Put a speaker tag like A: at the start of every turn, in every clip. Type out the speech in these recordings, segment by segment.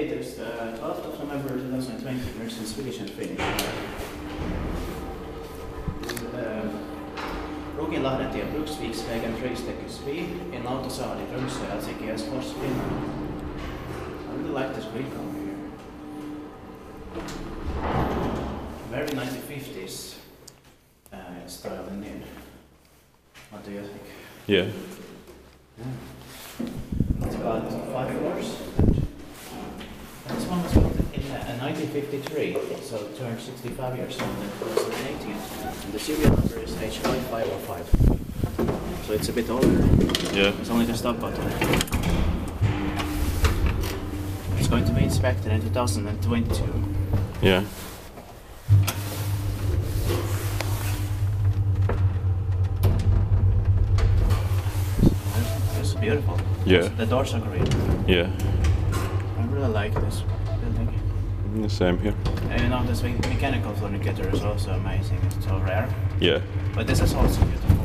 A: latest, 12th of November 2020, version Swedish and Finnish. Ruukinlahdentie Bruksviksvägen 3-styckesby in Lauttasaari, Helsinki, Finland. I really like this green color here. Very 1950s style in. What do you think?
B: Yeah.
A: It's got 5 floors. This one was built in 1953, so it turned 65 years old in 2018. And the serial number is H5505. So it's a bit older.
B: Yeah.
A: It's only the stop button. It's going to be inspected in 2022.
B: Yeah.
A: It's beautiful.
B: Yeah.
A: The doors are green.
B: Yeah.
A: I really like this building.
B: The same here.
A: And you know, this mechanical furniture is also amazing. It's so rare.
B: Yeah.
A: But this is also beautiful.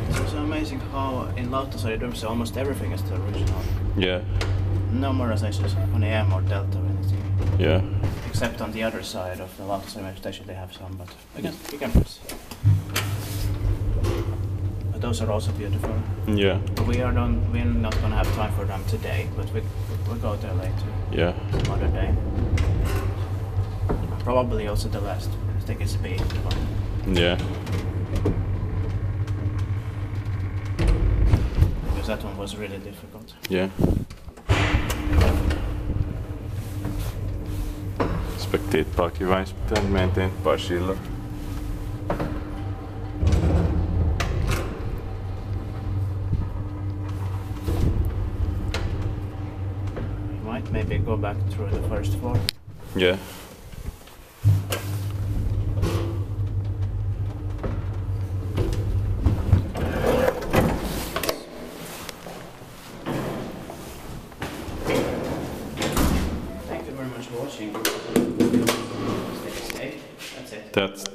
A: It's also amazing how in Lauttasaari almost everything is the original.
B: Yeah.
A: No more stations Kone or Delta or anything.
B: Yeah.
A: Except on the other side of the Lauttasaari station they have some, but we can press. But those are also beautiful.
B: Yeah.
A: We're not gonna have time for them today, but we'll go there later.
B: Yeah.
A: Some other day. Probably also the last. I think it's big.
B: Yeah.
A: Because that one was really difficult.
B: Yeah. Spektiittaakin vain sitten meidän pasilla.
A: Might maybe go back through the first floor.
B: Yeah.
A: Thank you very much for watching. Stay safe. That's it.
B: That's